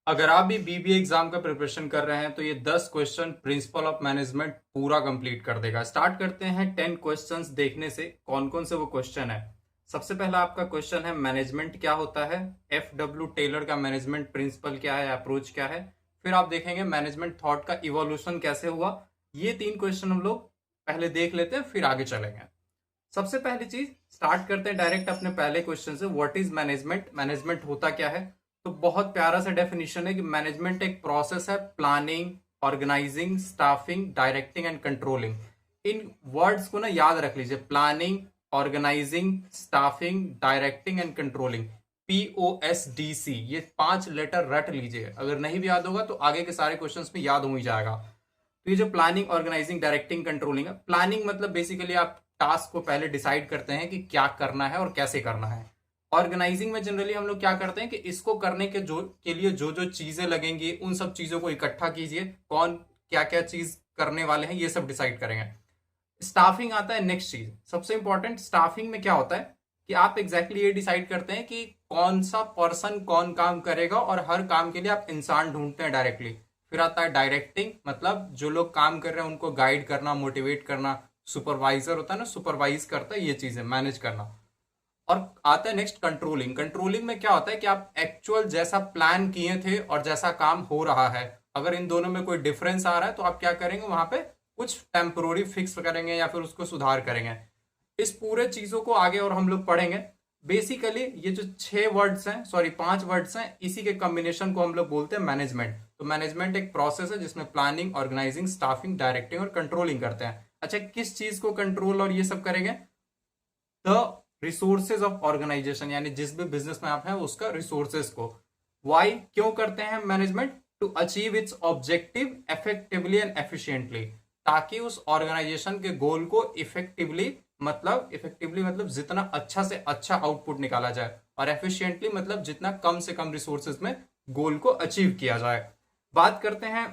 अगर आप भी बीबीए एग्जाम का प्रिपरेशन कर रहे हैं तो ये 10 क्वेश्चन प्रिंसिपल ऑफ मैनेजमेंट पूरा कंप्लीट कर देगा। स्टार्ट करते हैं 10 क्वेश्चंस देखने से कौन कौन से वो क्वेश्चन है। सबसे पहला आपका क्वेश्चन है मैनेजमेंट क्या होता है। एफ डब्ल्यू टेलर का मैनेजमेंट प्रिंसिपल क्या है, अप्रोच क्या है। फिर आप देखेंगे मैनेजमेंट थॉट का इवोल्यूशन कैसे हुआ। ये 3 क्वेश्चन हम लोग पहले देख लेते हैं, फिर आगे चलेंगे। सबसे पहली चीज स्टार्ट करते हैं डायरेक्ट अपने पहले क्वेश्चन से। व्हाट इज मैनेजमेंट, मैनेजमेंट होता क्या है। तो बहुत प्यारा सा डेफिनेशन है कि मैनेजमेंट एक प्रोसेस है planning, organising, staffing, directing and controlling. इन वर्ड्स को ना याद रख लीजिए, planning, organising, staffing, directing and controlling. POSDC, ये 5 लेटर रट लीजिए। अगर नहीं भी याद होगा तो आगे के सारे क्वेश्चंस में याद हो ही जाएगा। तो ये जो प्लानिंग, ऑर्गेनाइजिंग, डायरेक्टिंग, कंट्रोलिंग है। प्लानिंग मतलब बेसिकली आप टास्क को पहले डिसाइड करते हैं कि क्या करना है और कैसे करना है। ऑर्गेनाइजिंग में जनरली हम लोग क्या करते हैं कि इसको करने के लिए जो जो चीजें लगेंगी उन सब चीजों को इकट्ठा कीजिए, कौन क्या क्या चीज करने वाले हैं ये सब डिसाइड करेंगे। स्टाफिंग आता है नेक्स्ट चीज, सबसे इंपॉर्टेंट। स्टाफिंग में क्या होता है कि आप एग्जैक्टली ये डिसाइड करते हैं कि कौन सा पर्सन कौन काम करेगा और हर काम के लिए आप इंसान ढूंढते हैं डायरेक्टली। फिर आता है डायरेक्टिंग, मतलब जो लोग काम कर रहे हैं उनको गाइड करना, मोटिवेट करना। सुपरवाइजर होता है ना, सुपरवाइज करता है ये चीजें, मैनेज करना। और आता है नेक्स्ट कंट्रोलिंग। कंट्रोलिंग में क्या होता है कि आप एक्चुअल जैसा प्लान किए थे और जैसा काम हो रहा है, अगर इन दोनों में कोई डिफरेंस आ रहा है तो आप क्या करेंगे, वहां पे कुछ टेम्पोररी फिक्स करेंगे या फिर उसको सुधार करेंगे। इस पूरे चीजों को आगे और हम लोग पढ़ेंगे। बेसिकली ये जो 5 वर्ड्स हैं, इसी के कॉम्बिनेशन को हम लोग बोलते हैं मैनेजमेंट। तो मैनेजमेंट एक प्रोसेस है जिसमें प्लानिंग, ऑर्गेनाइजिंग, स्टाफिंग, डायरेक्टिंग और कंट्रोलिंग करते हैं। अच्छा, किस चीज को कंट्रोल और ये सब करेंगे? द रिसोर्सेज ऑफ ऑर्गेनाइजेशन, यानी जिस भी बिजनेस में आप हैं उसका रिसोर्सेज को। वाई, क्यों करते हैं management? To achieve its objective effectively and efficiently, ताकि उस ऑर्गेनाइजेशन के गोल को इफेक्टिवली मतलब जितना अच्छा से अच्छा आउटपुट निकाला जाए, और एफिशिएंटली मतलब जितना कम से कम रिसोर्सेज में गोल को अचीव किया जाए। बात करते हैं,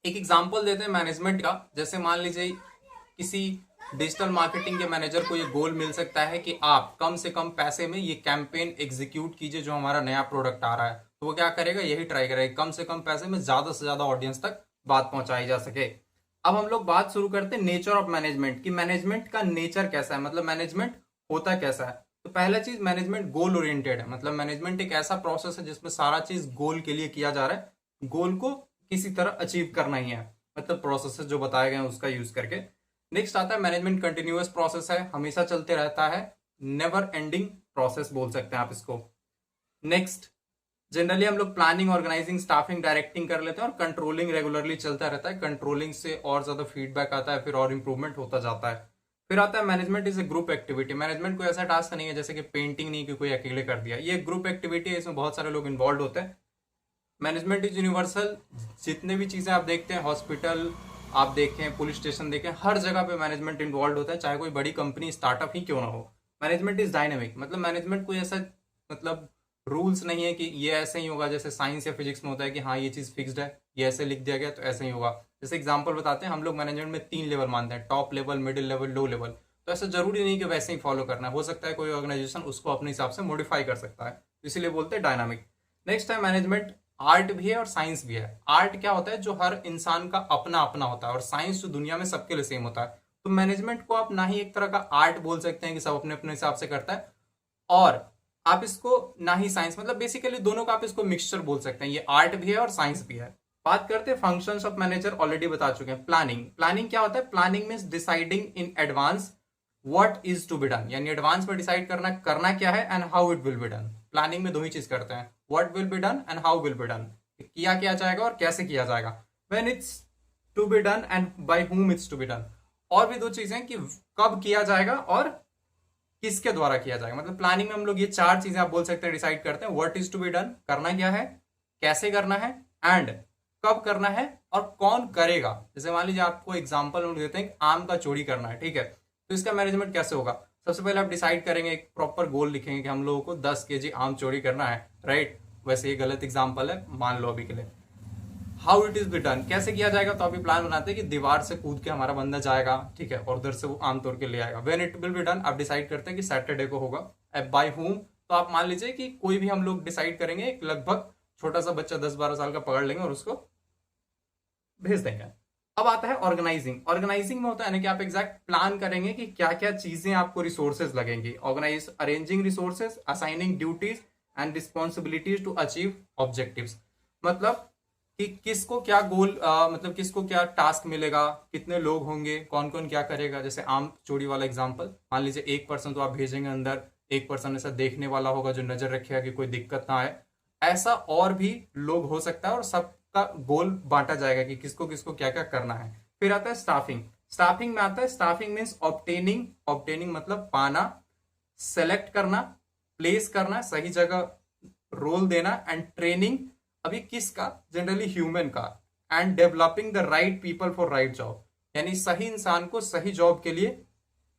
एक एग्जांपल देते हैं मैनेजमेंट का। जैसे मान लीजिए किसी डिजिटल मार्केटिंग के मैनेजर को ये गोल मिल सकता है कि आप कम से कम पैसे में ये कैंपेन एग्जीक्यूट कीजिए जो हमारा नया प्रोडक्ट आ रहा है। तो वो क्या करेगा, यही ट्राई करेगा कम से कम पैसे में ज्यादा से ज्यादा ऑडियंस तक बात पहुंचाई जा सके। अब हम लोग बात शुरू करते हैं नेचर ऑफ मैनेजमेंट, कि मैनेजमेंट का नेचर कैसा है, मतलब मैनेजमेंट होता कैसा है। तो पहला चीज, मैनेजमेंट गोल ओरिएंटेड है। मतलब मैनेजमेंट एक ऐसा प्रोसेस है जिसमें सारा चीज गोल के लिए किया जा रहा है, गोल को किसी तरह अचीव करना ही है, मतलब प्रोसेस जो बताए गए हैं उसका यूज करके। नेक्स्ट आता है मैनेजमेंट कंटिन्यूअस प्रोसेस है, हमेशा चलते रहता है, नेवर एंडिंग प्रोसेस बोल सकते हैं आप इसको। नेक्स्ट, जनरली हम लोग प्लानिंग, ऑर्गेनाइजिंग, स्टाफिंग, डायरेक्टिंग कर लेते हैं, और कंट्रोलिंग रेगुलरली चलता रहता है। कंट्रोलिंग से और ज्यादा फीडबैक आता है, फिर और इंप्रूवमेंट होता जाता है। फिर आता है management is a group activity. Management कोई ऐसा टास्क नहीं है जैसे कि पेंटिंग नहीं कि कोई अकेले कर दिया, ये ग्रुप एक्टिविटी है, इसमें बहुत सारे लोग इन्वॉल्व होते हैं। मैनेजमेंट इज यूनिवर्सल, जितने भी चीजें आप देखते हैं, हॉस्पिटल आप देखें, पुलिस स्टेशन देखें, हर जगह पे मैनेजमेंट इन्वॉल्व होता है, चाहे कोई बड़ी कंपनी स्टार्टअप ही क्यों ना हो। मैनेजमेंट इज डायनेमिक, मतलब मैनेजमेंट कोई ऐसा मतलब रूल्स नहीं है कि ये ऐसे ही होगा, जैसे साइंस या फिजिक्स में होता है कि हाँ ये चीज फिक्स्ड है, ये ऐसे लिख दिया गया तो ऐसे ही होगा। जैसे एग्जांपल बताते हैं, हम लोग मैनेजमेंट में 3 लेवल मानते हैं, top level, middle level, low level. तो ऐसा जरूरी नहीं कि वैसे ही फॉलो करना है, हो सकता है कोई ऑर्गेनाइजेशन उसको अपने हिसाब से मॉडिफाई कर सकता है, इसीलिए बोलते हैं डायनामिक। नेक्स्ट है मैनेजमेंट आर्ट भी है और साइंस भी है। आर्ट क्या होता है, जो हर इंसान का अपना अपना होता है, और साइंस जो दुनिया में सबके लिए सेम होता है। तो मैनेजमेंट को आप ना ही एक तरह का आर्ट बोल सकते हैं कि सब अपने अपने हिसाब से करता है, और आप इसको ना ही साइंस, मतलब बेसिकली दोनों का आप इसको मिक्सचर बोल सकते हैं, ये आर्ट भी है और साइंस भी है। बात करते हैं फंक्शंस ऑफ मैनेजर, ऑलरेडी बता चुके हैं। प्लानिंग, प्लानिंग क्या होता है? Planning means deciding in advance what is to be done, यानी एडवांस में डिसाइड करना करना क्या है and how it will be done. Planning में दो ही चीज करते हैं, what will be done and how will be done, किया जाएगा और कैसे किया जाएगा। When it's to be done and by whom it's to be done. और भी दो चीजें कि कब किया जाएगा और किसके द्वारा किया जाएगा। मतलब प्लानिंग में हम लोग ये 4 चीजें आप बोल सकते हैं, डिसाइड करते हैं। What is to be done, करना क्या है, कैसे करना है, एंड कब करना है, और कौन करेगा। जैसे मान लीजिए आपको एग्जांपल हम देते हैं, आम का चोरी करना है, ठीक है, तो इसका मैनेजमेंट कैसे होगा? सबसे पहले आप डिसाइड करेंगे, एक प्रॉपर गोल लिखेंगे कि हम लोगों को 10 केजी आम चोरी करना है, राइट। वैसे ये गलत एग्जांपल है, मान लो अभी के लिए। How it is be done, कैसे किया जाएगा? तो अभी प्लान बनाते हैं कि दीवार से कूद के हमारा बंदा जाएगा, ठीक है, और उधर से वो आम तोड़ के ले आएगा। When it will be done, आप डिसाइड करते हैं कि सैटरडे को होगा। बाय whom, तो आप मान लीजिए कि कोई भी हम लोग डिसाइड करेंगे एक लगभग छोटा सा बच्चा 10-12 साल का पकड़ लेंगे और उसको भेज देंगे। अब आता है ऑर्गेनाइजिंग। ऑर्गेनाइजिंग में होता है ना कि आप एग्जैक्ट प्लान करेंगे कि क्या क्या चीजें आपको रिसोर्सेज लगेंगी। Organise arranging resources, assigning duties and responsibilities to achieve objectives. मतलब कि किसको क्या गोल, मतलब किसको क्या टास्क मिलेगा, कितने लोग होंगे, कौन कौन क्या करेगा। जैसे आम चोरी वाला एग्जांपल, मान लीजिए एक पर्सन तो आप भेजेंगे अंदर, एक पर्सन ऐसा देखने वाला होगा जो नजर रखेगा कि कोई दिक्कत ना आए। ऐसा और भी लोग हो सकता है और सबका गोल बांटा जाएगा कि किसको किसको क्या क्या करना है। फिर आता है स्टाफिंग। स्टाफिंग में आता है, स्टाफिंग मीन्स ऑब्टेनिंग, ऑब्टेनिंग मतलब पाना, सेलेक्ट करना, प्लेस करना, सही जगह रोल देना, एंड ट्रेनिंग अभी किसका, जनरली ह्यूमन का, and developing the right people for right job, यानी सही इंसान को सही जॉब के लिए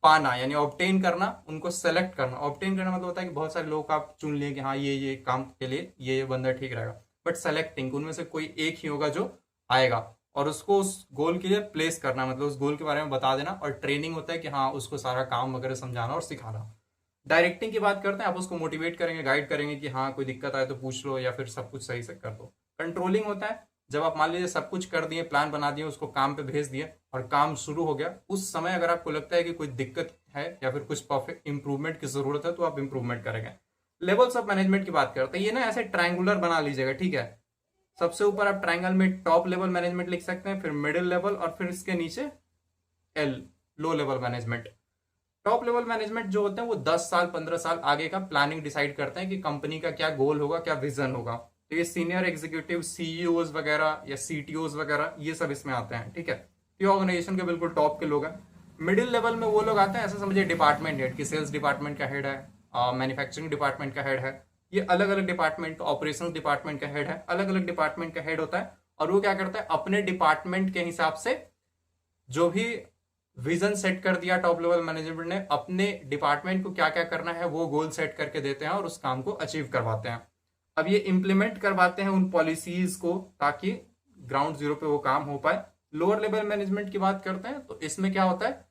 पाना, यानी ऑब्टेन करना, उनको सेलेक्ट करना। ऑब्टेन करना मतलब होता है कि बहुत सारे लोग आप चुन लिए कि हाँ ये काम के लिए ये बंदा ठीक रहेगा, बट सेलेक्टिंग उनमें से कोई एक ही होगा जो आएगा, और उसको उस गोल के लिए प्लेस करना, मतलब उस गोल के बारे में बता देना। और ट्रेनिंग होता है कि हाँ उसको सारा काम वगैरह समझाना और सिखाना। डायरेक्टिंग की बात करते हैं, आप उसको मोटिवेट करेंगे, गाइड करेंगे कि हाँ कोई दिक्कत आए तो पूछ लो या फिर सब कुछ सही से कर दो। कंट्रोलिंग होता है जब आप मान लीजिए सब कुछ कर दिए, प्लान बना दिए, उसको काम पे भेज दिए और काम शुरू हो गया, उस समय अगर आपको लगता है कि कोई दिक्कत है या फिर कुछ परफेक्ट इंप्रूवमेंट की जरूरत है तो आप इंप्रूवमेंट करेंगे। लेवल्स ऑफ मैनेजमेंट की बात करते हैं, ये ना ऐसे ट्रायंगुलर बना लीजिएगा, ठीक है। सबसे ऊपर आप ट्रायंगल में टॉप लेवल मैनेजमेंट लिख सकते हैं, फिर मिडिल लेवल, और फिर इसके नीचे L, low level management. Top level management जो होते हैं वो 10 साल 15 साल आगे का प्लानिंग डिसाइड करते हैं कि कंपनी का क्या गोल होगा, क्या विजन होगा। तो ये सीनियर एग्जीक्यूटिव, सीईओज वगैरह या सीटीओज वगैरह ये सब इसमें आते हैं, ठीक है। ये ऑर्गेनाइजेशन के बिल्कुल टॉप के लोग हैं। मिडिल लेवल में वो लोग आते हैं, ऐसा समझिए डिपार्टमेंट हेड, की सेल्स डिपार्टमेंट का हेड है, मैन्युफैक्चरिंग डिपार्टमेंट का हेड है, ये अलग अलग डिपार्टमेंट का, ऑपरेशन डिपार्टमेंट का हेड है, अलग अलग डिपार्टमेंट का हेड होता है। और वो क्या करता है, अपने डिपार्टमेंट के हिसाब से जो भी विजन सेट कर दिया टॉप लेवल मैनेजमेंट ने, अपने डिपार्टमेंट को क्या क्या करना है वो गोल सेट करके देते हैं और उस काम को अचीव करवाते हैं। अब ये इंप्लीमेंट करवाते हैं उन पॉलिसीज को ताकि ग्राउंड जीरो पे वो काम हो पाए। लोअर लेवल मैनेजमेंट की बात करते हैं तो इसमें क्या होता है,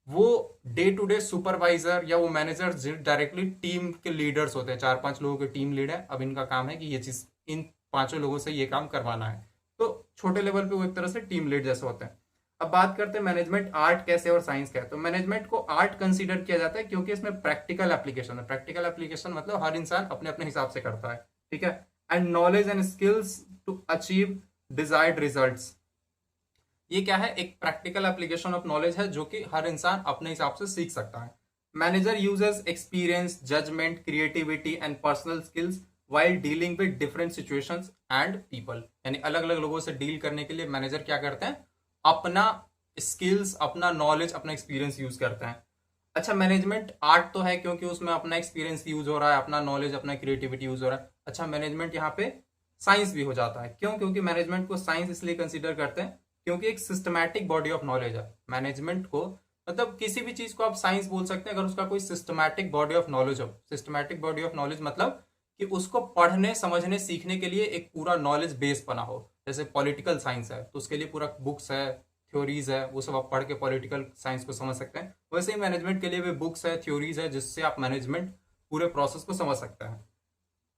वो डे टू डे सुपरवाइजर या वो मैनेजर डायरेक्टली टीम के लीडर्स होते हैं, 4-5 लोगों के टीम लीड है। अब इनका काम है कि ये चीज इन 5 लोगों से ये काम करवाना है। तो छोटे लेवल पे वो एक तरह से टीम लीड जैसे होते हैं। अब बात करते हैं मैनेजमेंट आर्ट कैसे और साइंस क्या है। तो मैनेजमेंट को आर्ट कंसीडर किया जाता है क्योंकि इसमें प्रैक्टिकल एप्लीकेशन है। प्रैक्टिकल एप्लीकेशन मतलब हर इंसान अपने अपने हिसाब से करता है, ठीक है। And knowledge and skills to achieve desired results, ये क्या है, एक प्रैक्टिकल एप्लीकेशन ऑफ नॉलेज है जो कि हर इंसान अपने हिसाब से सीख सकता है। Manager uses experience, judgement, creativity and personal skills while dealing with different situations and people, यानी अलग अलग लोगों से डील करने के लिए मैनेजर क्या करते हैं, अपना स्किल्स, अपना नॉलेज, अपना एक्सपीरियंस यूज करते हैं। अच्छा, मैनेजमेंट आर्ट तो है क्योंकि उसमें अपना एक्सपीरियंस यूज हो रहा है, अपना नॉलेज, अपना क्रिएटिविटी यूज हो रहा है। अच्छा, मैनेजमेंट यहाँ पे साइंस भी हो जाता है। क्यों? क्योंकि मैनेजमेंट को साइंस इसलिए कंसीडर करते हैं क्योंकि एक सिस्टमैटिक बॉडी ऑफ नॉलेज है मैनेजमेंट को। मतलब किसी भी चीज को आप साइंस बोल सकते हैं अगर उसका कोई सिस्टमैटिक बॉडी ऑफ नॉलेज हो। सिस्टमैटिक बॉडी ऑफ नॉलेज मतलब कि उसको पढ़ने, समझने, सीखने के लिए एक पूरा नॉलेज बेस बना हो। जैसे पॉलिटिकल साइंस है तो उसके लिए पूरा बुक्स है, थ्योरीज है, वो सब आप पढ़ के पॉलिटिकल साइंस को समझ सकते हैं। वैसे ही मैनेजमेंट के लिए भी बुक्स है, थ्योरीज है, जिससे आप मैनेजमेंट पूरे प्रोसेस को समझ सकते हैं।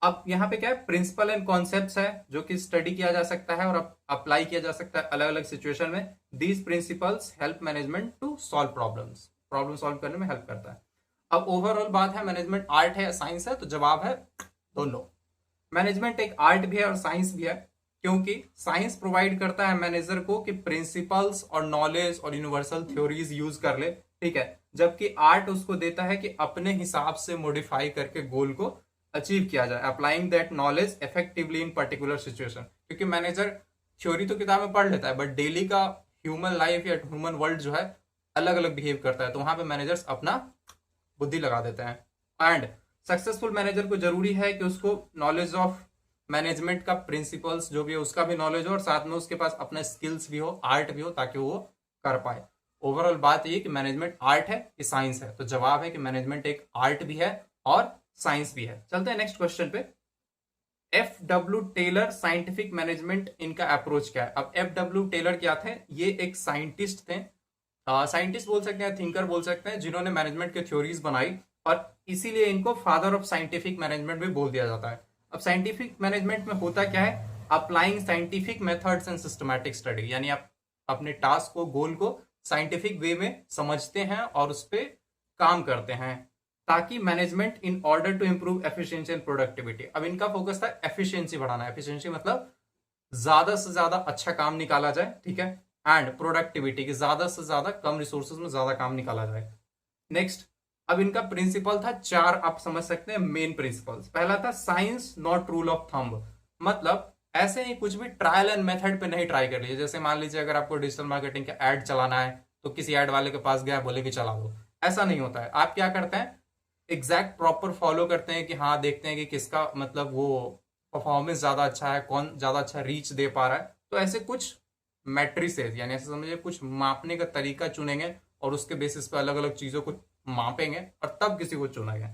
अब यहाँ पे क्या है, प्रिंसिपल एंड कॉन्सेप्ट्स है जो कि स्टडी किया जा सकता है और अप्लाई किया जा सकता है अलग अलग सिचुएशन में। These principles help management to solve problems, problem solve करने में हेल्प करता है। अब ओवरऑल बात है, मैनेजमेंट आर्ट है या साइंस है, तो जवाब है दोनों। मैनेजमेंट एक आर्ट भी है और साइंस भी है क्योंकि साइंस प्रोवाइड करता है मैनेजर को कि प्रिंसिपल्स और नॉलेज और यूनिवर्सल थ्योरीज यूज कर ले, ठीक है। जबकि आर्ट उसको देता है कि अपने हिसाब से मॉडिफाई करके गोल को अचीव किया जाए, applying that knowledge effectively in particular situation. क्योंकि मैनेजर थ्योरी तो किताब में पढ़ लेता है बट डेली का ह्यूमन लाइफ या ह्यूमन वर्ल्ड जो है अलग अलग बिहेव करता है, तो वहां पे मैनेजर्स अपना बुद्धि लगा देते हैं। एंड सक्सेसफुल मैनेजर को जरूरी है कि उसको नॉलेज ऑफ मैनेजमेंट का प्रिंसिपल्स जो भी है उसका भी नॉलेज हो और साथ में उसके पास अपना स्किल्स भी हो, आर्ट भी हो, ताकि वो कर पाए। ओवरऑल बात ये कि मैनेजमेंट आर्ट है कि साइंस है, तो जवाब है कि मैनेजमेंट एक आर्ट भी है और साइंस भी है। चलते हैं नेक्स्ट क्वेश्चन पे। F.W. टेलर साइंटिफिक मैनेजमेंट, इनका अप्रोच क्या है। अब F.W. टेलर क्या थे, ये एक साइंटिस्ट थे, साइंटिस्ट बोल सकते हैं, थिंकर बोल सकते हैं, जिन्होंने मैनेजमेंट के थ्योरीज बनाई और इसीलिए इनको फादर ऑफ साइंटिफिक मैनेजमेंट भी बोल दिया जाता है। अब साइंटिफिक मैनेजमेंट में होता क्या है, applying scientific methods and systematic study, यानी आप अपने टास्क को, गोल को साइंटिफिक वे में समझते हैं और उस पर काम करते हैं, ताकि management in order to improve efficiency and productivity. अब इनका फोकस था एफिशिएंसी बढ़ाना, एफिशिएंसी मतलब ज्यादा से ज्यादा अच्छा काम निकाला जाए, ठीक है, एंड प्रोडक्टिविटी की ज्यादा से ज्यादा कम रिसोर्सेज में ज्यादा काम निकाला जाए। नेक्स्ट, अब इनका प्रिंसिपल था चार, आप समझ सकते हैं मेन प्रिंसिपल्स। पहला था science not rule of thumb, मतलब ऐसे ही कुछ भी ट्रायल एंड मेथड पे नहीं ट्राई कर लीजिए। जैसे मान लीजिए अगर आपको डिजिटल मार्केटिंग का एड चलाना है तो किसी एड वाले के पास गया, बोले कि चला लो, ऐसा नहीं होता है। आप क्या करते हैं, एग्जैक्ट प्रॉपर फॉलो करते हैं कि हाँ, देखते हैं कि किसका मतलब वो परफॉर्मेंस ज्यादा अच्छा है, कौन ज्यादा अच्छा रीच दे पा रहा है। तो ऐसे कुछ मैट्रिसेस, यानी ऐसे समझिए कुछ मापने का तरीका चुनेंगे और उसके बेसिस पे अलग अलग चीजों को मापेंगे और तब किसी को चुनेंगे।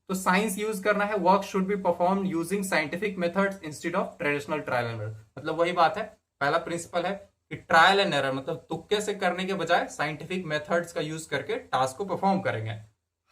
तो साइंस यूज करना है, work should be perform using scientific methods instead of traditional trial and error. मतलब वही बात है, पहला प्रिंसिपल है कि ट्रायल एंड एरर मतलब तुक्के से करने के बजाय साइंटिफिक मेथड्स का यूज करके टास्क को परफॉर्म करेंगे।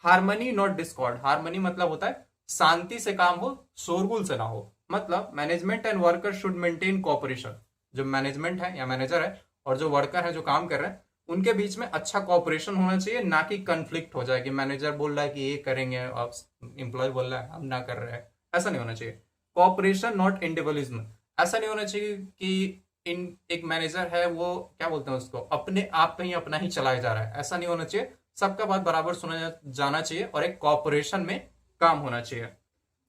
हार्मनी नॉट डिस्कॉर्ड, हार्मनी मतलब होता है शांति से काम हो, शोरगुल से ना हो। मतलब management and worker should maintain cooperation, जो मैनेजमेंट है या मैनेजर है और जो वर्कर है जो काम कर रहे हैं, उनके बीच में अच्छा कोऑपरेशन होना चाहिए, ना कि कन्फ्लिक्ट हो जाए कि मैनेजर बोल रहा है कि ये करेंगे और एम्प्लॉय बोल रहा है हम ना कर रहे हैं। ऐसा नहीं होना चाहिए। कोऑपरेशन नॉट इंडिविजुअलिज्म, ऐसा नहीं होना चाहिए कि इन एक मैनेजर है वो क्या बोलते हैं उसको, अपने आप पे ही अपना ही चलाया जा रहा है, ऐसा नहीं होना चाहिए। सबका बात बराबर सुना जाना चाहिए और एक कोऑपरेशन में काम होना चाहिए।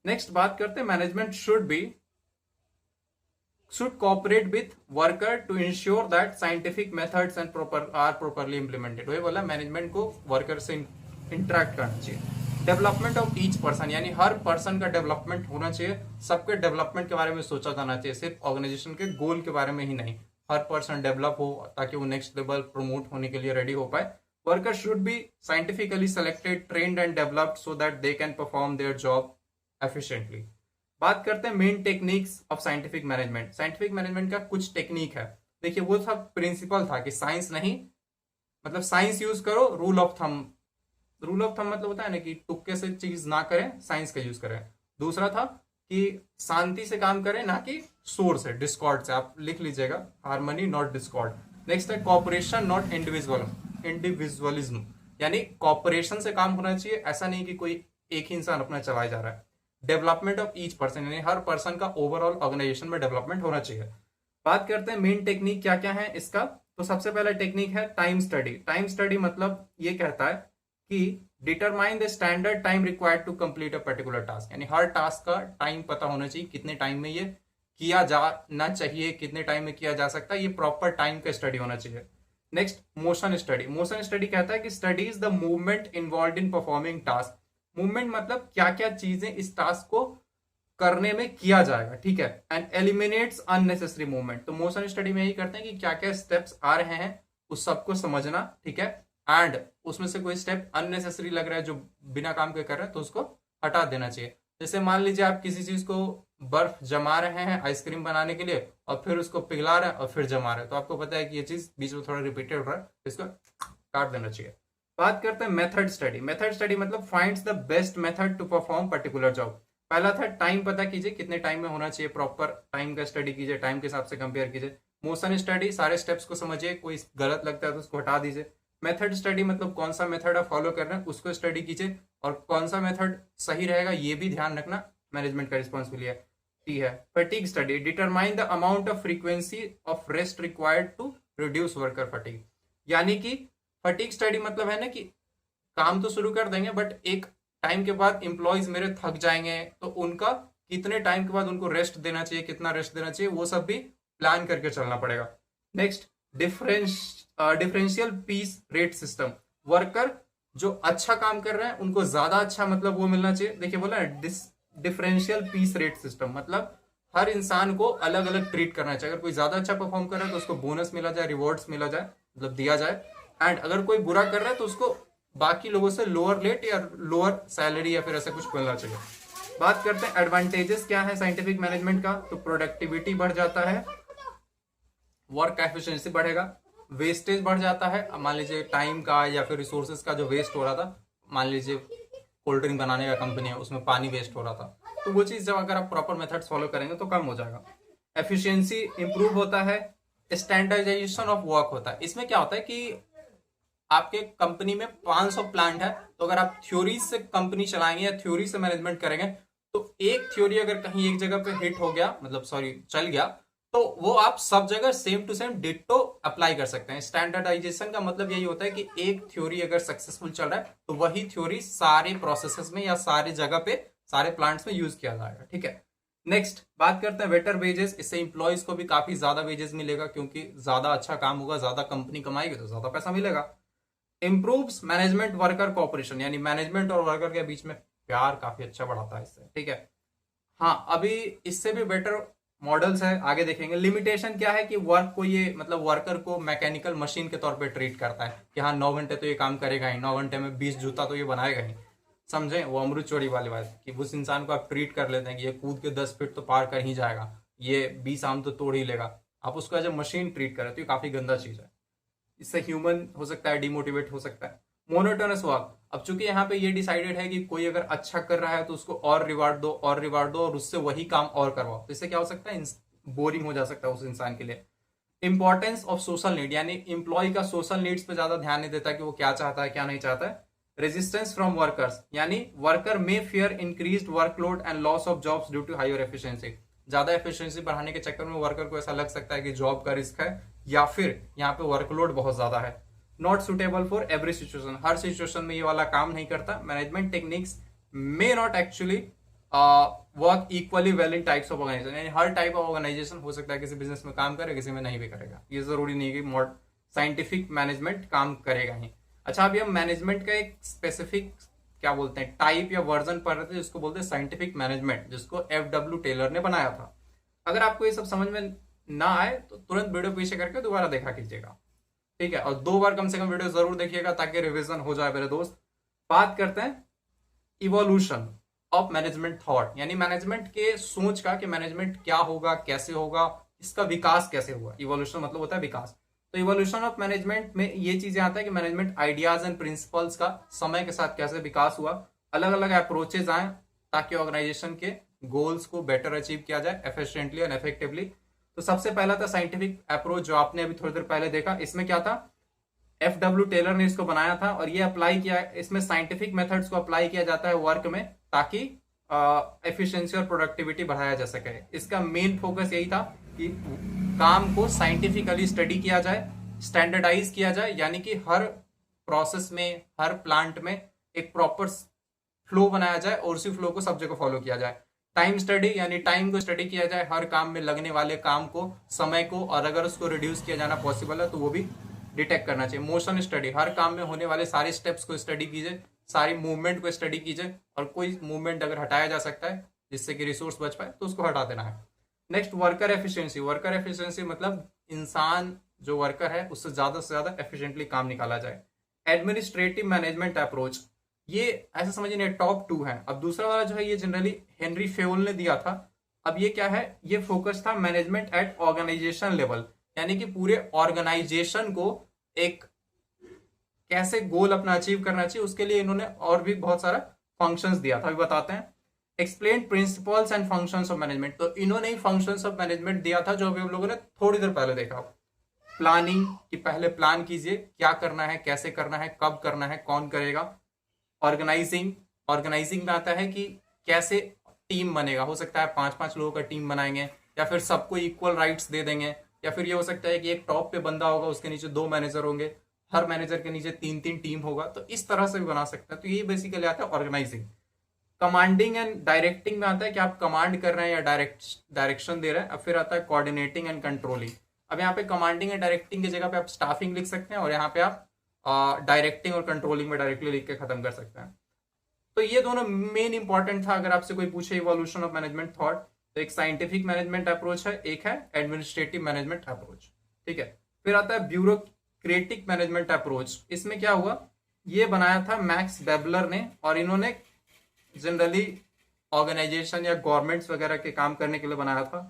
नेक्स्ट बात करते हैं, management should cooperate with worker to ensure that scientific methods and are properly implemented। वही बोला, मैनेजमेंट को वर्कर से इंटरेक्ट करना चाहिए। डेवलपमेंट ऑफ ईच पर्सन, यानी हर पर्सन का डेवलपमेंट होना चाहिए, सबके डेवलपमेंट के बारे में सोचा जाना चाहिए, सिर्फ ऑर्गेनाइजेशन के गोल के बारे में ही नहीं। हर पर्सन डेवलप हो ताकि वो नेक्स्ट लेवल प्रमोट होने के लिए रेडी हो पाए। Worker should be scientifically selected, trained and developed so that they can perform their job efficiently. बात करते हैं main techniques of scientific management. Scientific management का कुछ टेक्निक है। देखिए, वो सब प्रिंसिपल था कि साइंस नहीं, मतलब साइंस यूज करो, rule of thumb, rule of thumb मतलब होता है ना कि तुक्के से चीज ना करें, साइंस का यूज करें। दूसरा था कि शांति से काम करें, ना कि शोर से, डिस्कॉर्ड से। आप लिख लीजिएगा, हार्मनी नॉट डिस्कॉर्ड। नेक्स्ट है कॉपरेशन नॉट इंडिविजुअलिज्म, यानी कॉपरेशन से काम होना चाहिए, ऐसा नहीं कि कोई एक ही इंसान अपना चलाया जा रहा है। डेवलपमेंट ऑफ ईच पर्सन, यानी हर पर्सन का ओवरऑल ऑर्गेनाइजेशन में डेवलपमेंट होना चाहिए। बात करते हैं मेन टेक्निक क्या क्या है इसका। तो सबसे पहला टेक्निक है टाइम स्टडी। टाइम स्टडी मतलब ये कहता है कि determine the standard time required to complete a particular task, यानी हर टास्क का टाइम पता होना चाहिए, कितने टाइम में ये किया जाना चाहिए, कितने टाइम में किया जा सकता है, ये प्रॉपर टाइम का स्टडी होना चाहिए। Next, motion study. Motion study कहता है कि studies the movement involve in performing task. Movement मतलब क्या क्या चीजें इस टास्क को करने में किया जाएगा, ठीक है, एंड एलिमिनेट्स अननेसेसरी मूवमेंट। तो मोशन स्टडी में यही करते हैं कि क्या क्या स्टेप्स आ रहे हैं उस सबको समझना, ठीक है, एंड उसमें से कोई स्टेप अननेसेसरी लग रहा है जो बिना काम के कर रहे हैं तो उसको हटा देना चाहिए। जैसे मान लीजिए आप किसी चीज को बर्फ जमा रहे हैं आइसक्रीम बनाने के लिए और फिर उसको पिघला रहे हैं और फिर जमा रहे हैं, तो आपको पता है कि ये चीज बीच में थोड़ा रिपीटेड हो रहा है, इसको काट देना चाहिए। बात करते हैं मेथड स्टडी। मेथड स्टडी मतलब finds the best method to perform particular job. पहला था टाइम पता कीजिए, कितने टाइम में होना चाहिए, प्रॉपर टाइम का स्टडी कीजिए, टाइम के हिसाब से कंपेयर कीजिए। मोशन स्टडी, सारे स्टेप्स को समझिए, कोई गलत लगता है तो उसको हटा दीजिए। मेथड स्टडी मतलब कौन सा मेथड आप फॉलो कर रहे हैं उसको स्टडी कीजिए, और कौन सा मेथड सही रहेगा ये भी ध्यान रखना, मैनेजमेंट का रिस्पॉन्सिबिलिटी है। Fatigue study, determine the amount of frequency of rest required to reduce worker fatigue. यानी कि फटीग स्टडी मतलब है ना कि काम तो शुरू कर देंगे बट एक टाइम के बाद एम्प्लॉयज मेरे थक जाएंगे, तो उनका कितने टाइम के बाद उनको रेस्ट देना चाहिए, कितना रेस्ट देना चाहिए, वो सब भी प्लान करके चलना पड़ेगा। Next, differential piece rate system. Worker जो अच्छा काम कर रहे हैं उनको ज्यादा अच्छा मतलब वो मिलना चाहिए। देखिए बोला डिफरेंशियल पीस रेट सिस्टम मतलब हर इंसान को अलग अलग ट्रीट करना चाहिए। अगर कोई ज्यादा अच्छा परफॉर्म कर रहा है तो उसको बोनस मिला जाए, रिवॉर्ड्स मिला जाए, मतलब दिया जाए, एंड अगर कोई बुरा कर रहा है तो उसको बाकी लोगों से लोअर रेट या लोअर सैलरी या फिर ऐसा कुछ मिलना चाहिए। बात करते हैं एडवांटेजेस क्या है साइंटिफिक मैनेजमेंट का। तो प्रोडक्टिविटी बढ़ जाता है, वर्क एफिशिएंसी बढ़ेगा, वेस्टेज बढ़ जाता है। मान लीजिए टाइम का या फिर रिसोर्सेज का जो वेस्ट हो रहा था, मान लीजिए कोल्ड ड्रिंक बनाने का कंपनी है उसमें पानी वेस्ट हो रहा था, तो वो चीज जब अगर आप प्रॉपर मेथड्स फॉलो करेंगे तो कम हो जाएगा। एफिशिएंसी इंप्रूव होता है, स्टैंडर्डाइजेशन ऑफ वर्क होता है। इसमें क्या होता है कि आपके कंपनी में 500 प्लांट है, तो अगर आप थ्योरी से कंपनी चलाएंगे या थ्योरी से मैनेजमेंट करेंगे, तो एक थ्योरी अगर कहीं एक जगह पे हिट हो गया, मतलब सॉरी चल गया, तो वो आप सब जगह same to same ditto apply कर सकते हैं। स्टैंडर्डाइजेशन का मतलब यही होता है कि एक थ्योरी अगर सक्सेसफुल चल रहा है तो वही थ्योरी सारे प्रोसेसेस में या सारे जगह पे सारे प्लांट्स में यूज किया जाएगा। ठीक है, नेक्स्ट बात करते हैं बेटर वेजेस। इससे इंप्लॉयज को भी काफी ज्यादा वेजेस मिलेगा, क्योंकि ज्यादा अच्छा काम होगा, ज्यादा कंपनी कमाएगी तो ज्यादा पैसा मिलेगा। इंप्रूव्स मैनेजमेंट वर्कर कोऑपरेशन, यानी मैनेजमेंट और वर्कर के बीच में प्यार काफी अच्छा बढ़ाता है इससे। ठीक है, हाँ अभी इससे भी बेटर मॉडल्स है, आगे देखेंगे। लिमिटेशन क्या है कि वर्क को ये मतलब वर्कर को मैकेनिकल मशीन के तौर पे ट्रीट करता है कि हाँ 9 घंटे तो ये काम करेगा ही, 9 घंटे में 20 जूता तो ये बनाएगा ही। समझे, वो अमृत चोरी वाली बात कि उस इंसान को आप ट्रीट कर लेते हैं कि ये कूद के 10 फीट तो पार कर ही जाएगा, ये 20 आम तो तोड़ ही लेगा, आप उसको एज ए मशीन ट्रीट करें तो ये काफी गंदा चीज है। इससे ह्यूमन हो सकता है डिमोटिवेट हो सकता है। मोनोटोनस वर्क, अब चूंकि यहाँ पे ये डिसाइडेड है कि कोई अगर अच्छा कर रहा है तो उसको और रिवार्ड दो और रिवार्ड दो और उससे वही काम और करवाओ, तो इससे क्या हो सकता है, बोरिंग हो जा सकता है उस इंसान के लिए। इंपॉर्टेंस ऑफ सोशल नीड, यानी इंप्लॉय का सोशल नीड्स पे ज्यादा ध्यान नहीं देता कि वो क्या चाहता है क्या नहीं चाहता है। रेजिस्टेंस फ्रॉम वर्कर्स, यानी वर्कर में fear increased workload and loss of jobs due to higher efficiency. ज्यादा एफिशिएंसी बढ़ाने के चक्कर में वर्कर को ऐसा लग सकता है कि जॉब का रिस्क है या फिर यहाँ पे वर्कलोड बहुत ज्यादा है। Not suitable for every situation, हर सिचुएशन में ये वाला काम नहीं करता। Management techniques may not actually work equally well in types of organisation, यानी हर टाइप ऑफ ऑर्गेनाइजेशन हो सकता है किसी बिजनेस में काम करे किसी में नहीं भी करेगा। ये जरूरी नहीं है कि साइंटिफिक मैनेजमेंट काम करेगा ही। अच्छा, अभी हम मैनेजमेंट का एक स्पेसिफिक क्या बोलते हैं टाइप या वर्जन पढ़ रहे थे जिसको बोलते हैं साइंटिफिक मैनेजमेंट, जिसको FW टेलर ने बनाया था। अगर आपको ये सब समझ में ना आए तो तुरंत वीडियो पीछे करके दोबारा देखा कीजिएगा। ठीक है, और 2 बार कम से कम वीडियो जरूर देखिएगा ताकि रिवीजन हो जाए मेरे दोस्त। बात करते हैं इवोल्यूशन ऑफ मैनेजमेंट थॉट, यानी मैनेजमेंट के सोच का कि मैनेजमेंट क्या होगा कैसे होगा, इसका विकास कैसे हुआ। इवोल्यूशन मतलब होता है विकास। तो इवोल्यूशन ऑफ मैनेजमेंट में ये चीजें आता है कि मैनेजमेंट आइडियाज एंड प्रिंसिपल्स का समय के साथ कैसे विकास हुआ, अलग अलग अप्रोचेज आए ताकि ऑर्गेनाइजेशन के गोल्स को बेटर अचीव किया जाए एफिशिएंटली एंड इफेक्टिवली। तो सबसे पहला था साइंटिफिक अप्रोच, जो आपने अभी थोड़ी देर पहले देखा। इसमें क्या था, FW टेलर ने इसको बनाया था और ये अप्लाई किया, इसमें साइंटिफिक मेथड्स को अप्लाई किया जाता है वर्क में ताकि एफिशिएंसी और प्रोडक्टिविटी बढ़ाया जा सके। इसका मेन फोकस यही था कि काम को साइंटिफिकली स्टडी किया जाए, स्टैंडर्डाइज किया जाए, यानी कि हर प्रोसेस में हर प्लांट में एक प्रॉपर फ्लो बनाया जाए और उसी फ्लो को सब जगह फॉलो किया जाए। टाइम स्टडी, यानी टाइम को स्टडी किया जाए, हर काम में लगने वाले काम को, समय को, और अगर उसको रिड्यूस किया जाना पॉसिबल है तो वो भी डिटेक्ट करना चाहिए। मोशन स्टडी, हर काम में होने वाले सारे स्टेप्स को स्टडी कीजिए, सारी मूवमेंट को स्टडी कीजिए, और कोई मूवमेंट अगर हटाया जा सकता है जिससे कि रिसोर्स बच पाए तो उसको हटा देना है। Next worker efficiency, worker efficiency मतलब इंसान जो वर्कर है उससे ज्यादा एफिशिएंटली काम निकाला जाए। एडमिनिस्ट्रेटिव मैनेजमेंट अप्रोच, ये ऐसा समझिए टॉप 2 है। अब दूसरा वाला जो है ये जनरली हेनरी फेवल ने दिया था। अब ये क्या है, ये फोकस था मैनेजमेंट एट ऑर्गेनाइजेशन लेवल, यानी कि पूरे ऑर्गेनाइजेशन को एक कैसे गोल अपना अचीव करना चाहिए उसके लिए इन्होंने और भी बहुत सारा फंक्शंस दिया था, अभी बताते हैं। Explain principles and functions of management, तो इन्होंने ही फंक्शंस ऑफ मैनेजमेट दिया था जो अभी हम लोगों ने थोड़ी देर पहले देखा। प्लानिंग, कि पहले प्लान कीजिए क्या करना है, कैसे करना है, कब करना है, कौन करेगा। ऑर्गेनाइजिंग, ऑर्गेनाइजिंग में आता है कि कैसे टीम बनेगा, हो सकता है 5-5 लोगों का टीम बनाएंगे या फिर सबको इक्वल राइट्स दे देंगे, या फिर ये हो सकता है कि एक टॉप पे बंदा होगा उसके नीचे 2 मैनेजर होंगे, हर मैनेजर के नीचे 3-3 टीम होगा, तो इस तरह से भी बना सकता है। तो ये बेसिकली आता है ऑर्गेनाइजिंग। कमांडिंग एंड डायरेक्टिंग में आता है कि आप कमांड कर रहे हैं या डायरेक्शन दे रहे हैं। अब फिर आता है कोऑर्डिनेटिंग एंड कंट्रोलिंग। अब यहाँ पे कमांडिंग एंड डायरेक्टिंग की जगह पे आप स्टाफिंग लिख सकते हैं और यहाँ पे आप डायरेक्टिंग और कंट्रोलिंग में डायरेक्टली लिख के खत्म कर सकते हैं। तो ये दोनों मेन इंपॉर्टेंट था। अगर आपसे कोई पूछे इवोल्यूशन ऑफ मैनेजमेंट थॉट, तो एक साइंटिफिक मैनेजमेंट अप्रोच है, एक है एडमिनिस्ट्रेटिव मैनेजमेंट अप्रोच। ठीक है, फिर आता है ब्यूरोक्रेटिक मैनेजमेंट अप्रोच। इसमें क्या हुआ, ये बनाया था मैक्स वेबलर ने, और इन्होंने जनरली ऑर्गेनाइजेशन या गवर्नमेंट्स वगैरह के काम करने के लिए बनाया था।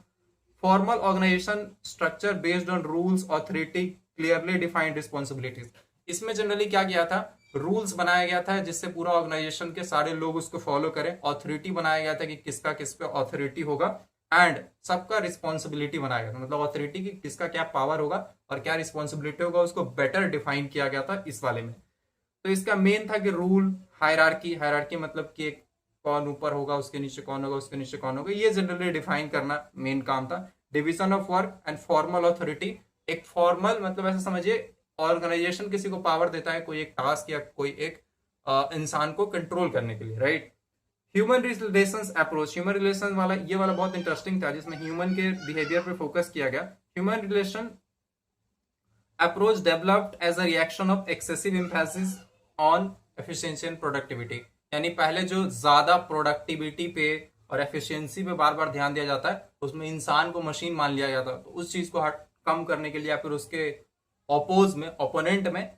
Formal organisation structure based on rules, authority, clearly defined responsibilities. इसमें जनरली क्या किया था, रूल्स बनाया गया था जिससे पूरा ऑर्गेनाइजेशन के सारे लोग उसको फॉलो करें, ऑथोरिटी बनाया गया था कि किसका किस पे ऑथोरिटी होगा, एंड सबका रिस्पॉन्सिबिलिटी बनाया गया था, मतलब ऑथोरिटी की किसका क्या पावर होगा और क्या रिस्पॉन्सिबिलिटी होगा उसको बेटर डिफाइन किया गया था इस वाले में। तो इसका मेन था कि रूल, हायरार्की, हायरार्की मतलब कि कौन ऊपर होगा, उसके नीचे कौन होगा, उसके नीचे कौन होगा, ये जनरली डिफाइन करना मेन काम था। Division of work and formal authority, एक फॉर्मल मतलब ऐसा समझिए ऑर्गेनाइजेशन किसी को पावर देता है कोई एक टास्क या कोई एक इंसान को कंट्रोल करने के लिए, right. Human relations approach, human relation वाला ये वाला बहुत इंटरेस्टिंग था जिसमें ह्यूमन के बिहेवियर पे फोकस किया गया। Human relation approach developed as a reaction of excessive emphasis on efficiency and productivity, यानी पहले जो ज्यादा प्रोडक्टिविटी पे और एफिशिएंसी पे बार बार ध्यान दिया जाता है उसमें इंसान को मशीन मान लिया जाता है, तो उस चीज को कम करने के लिए या फिर उसके ओपोज में, ओपोनेंट में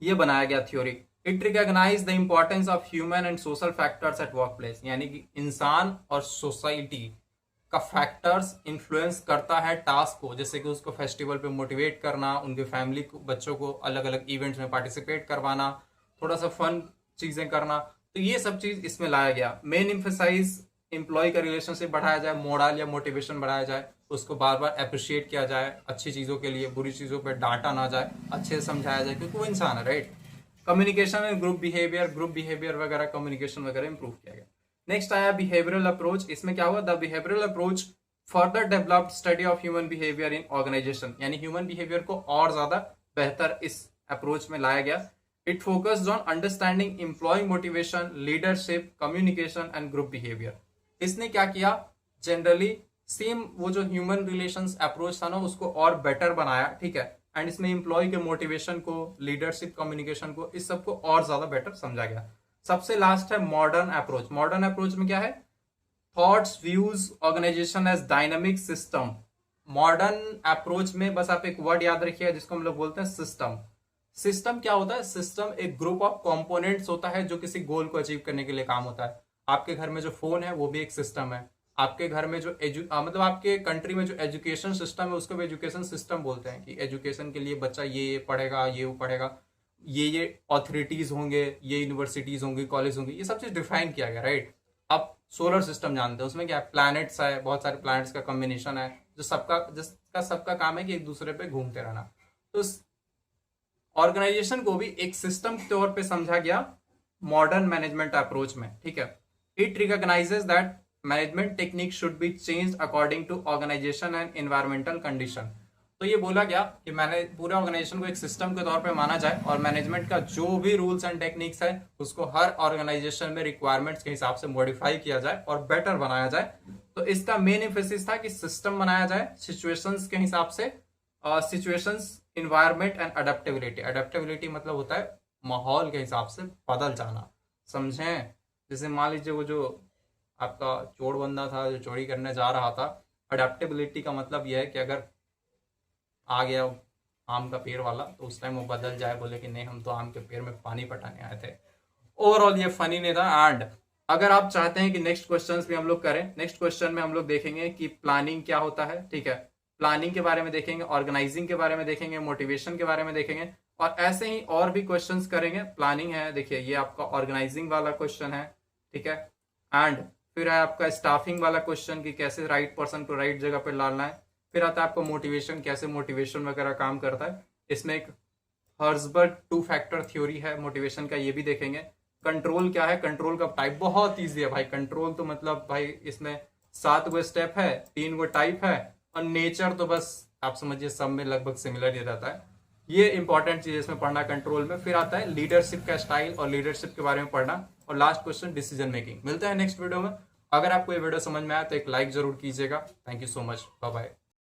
ये बनाया गया theory. It recognise the importance of human and social factors at work place, यानी कि इंसान और सोसाइटी का फैक्टर्स इन्फ्लुएंस करता है टास्क को, जैसे कि उसको फेस्टिवल पे मोटिवेट करना, उनके फैमिली को, बच्चों को अलग अलग इवेंट्स में पार्टिसिपेट करवाना, थोड़ा सा फन चीजें करना, तो ये सब चीज इसमें लाया गया। मेन इम्फेसाइज एम्प्लॉय का रिलेशनशिप बढ़ाया जाए, मोरल या मोटिवेशन बढ़ाया जाए, उसको बार बार अप्रिशिएट किया जाए अच्छी चीजों के लिए, बुरी चीजों पर डांटा ना जाए, अच्छे से समझाया जाए क्योंकि वो इंसान है, right. Communication and group behaviour वगैरह, कम्युनिकेशन वगैरह इंप्रूव किया गया। नेक्स्ट आया बिहेवियरल अप्रोच, इसमें क्या हुआ, the behavioural approach further developed study of human behaviour in organisation, यानी ह्यूमन बिहेवियर को और ज्यादा बेहतर इस अप्रोच में लाया गया। It focused on understanding employ motivation, leadership, communication and group behaviour. इसने क्या किया, जनरली सेम वो जो ह्यूमन रिलेशंस अप्रोच था ना उसको और बेटर बनाया, ठीक है, एंड इसमें एम्प्लॉय के मोटिवेशन को, लीडरशिप, कम्युनिकेशन को, इस सबको और ज्यादा बेटर समझा गया। सबसे लास्ट है मॉडर्न अप्रोच। मॉडर्न अप्रोच में क्या है, thoughts, views, organisation as dynamic system. Modern approach में बस आप एक वर्ड याद रखिए जिसको हम लोग बोलते हैं सिस्टम। सिस्टम क्या होता है, सिस्टम एक ग्रुप ऑफ कंपोनेंट्स होता है जो किसी गोल को अचीव करने के लिए काम होता है। आपके घर में जो फोन है वो भी एक सिस्टम है, आपके घर में जो मतलब आपके कंट्री में जो एजुकेशन सिस्टम है उसको भी एजुकेशन सिस्टम बोलते हैं, कि एजुकेशन के लिए बच्चा ये पढ़ेगा, ये वो पढ़ेगा, ये ऑथोरिटीज होंगे, ये यूनिवर्सिटीज होंगी, कॉलेज होंगे, ये सब चीज डिफाइन किया गया, राइट। अब सोलर सिस्टम जानते हैं, उसमें क्या है, प्लैनेट्स है, बहुत सारे प्लैनेट्स का कॉम्बिनेशन है जिसका सबका काम है कि एक दूसरे पे घूमते रहना। तो ऑर्गेनाइजेशन को भी एक सिस्टम के तौर पे समझा गया मॉडर्न मैनेजमेंट अप्रोच में, ठीक है। It recognises that management technique should be changed according to organisation and environmental condition. तो ये बोला गया कि मैंने पूरे ऑर्गेनाइजेशन को एक सिस्टम के तौर पे माना जाए और मैनेजमेंट का जो भी रूल्स एंड टेक्निक्स है उसको हर ऑर्गेनाइजेशन में रिक्वायरमेंट्स के हिसाब से मॉडिफाई किया जाए और बेटर बनाया जाए। तो इसका मेन एम्फेसिस था कि सिस्टम बनाया जाए सिचुएशंस के हिसाब से, situations, environment and adaptability. Adaptability मतलब होता है माहौल के हिसाब से बदल जाना, समझें। जैसे मान लीजिए वो जो आपका चोर बंदा था जो चोरी करने जा रहा था, अडेप्टेबिलिटी का मतलब यह है कि अगर आ गया आम का पेड़ वाला तो उस टाइम वो बदल जाए, बोले कि नहीं हम तो आम के पेड़ में पानी पटाने आए थे। ओवरऑल ये फनी नहीं था। एंड अगर आप चाहते हैं कि नेक्स्ट क्वेश्चंस भी हम लोग करें, नेक्स्ट क्वेश्चन में हम लोग देखेंगे कि प्लानिंग क्या होता है, ठीक है, प्लानिंग के बारे में देखेंगे, ऑर्गेनाइजिंग के बारे में देखेंगे, मोटिवेशन के बारे में देखेंगे, और ऐसे ही और भी क्वेश्चंस करेंगे। प्लानिंग है, देखिए ये आपका ऑर्गेनाइजिंग वाला क्वेश्चन है, ठीक है, एंड फिर है आपका स्टाफिंग वाला क्वेश्चन कि कैसे राइट पर्सन को राइट जगह पर डालना है। फिर आता है आपको मोटिवेशन, कैसे मोटिवेशन वगैरह काम करता है। इसमें एक हर्जबर्ग 2 फैक्टर थ्योरी है मोटिवेशन का, ये भी देखेंगे। कंट्रोल क्या है, कंट्रोल का टाइप बहुत ईजी है भाई। कंट्रोल तो मतलब भाई इसमें 7 गो स्टेप है, 3 गो टाइप है, और नेचर तो बस आप समझिए सब में लगभग सिमिलर ही रहता है। ये इंपॉर्टेंट चीज इसमें पढ़ना कंट्रोल में। फिर आता है लीडरशिप का स्टाइल और लीडरशिप के बारे में पढ़ना, और लास्ट क्वेश्चन डिसीजन मेकिंग। मिलते हैं नेक्स्ट वीडियो में। अगर आपको ये वीडियो समझ में आया तो एक लाइक जरूर कीजिएगा। Thank you so much, bye bye.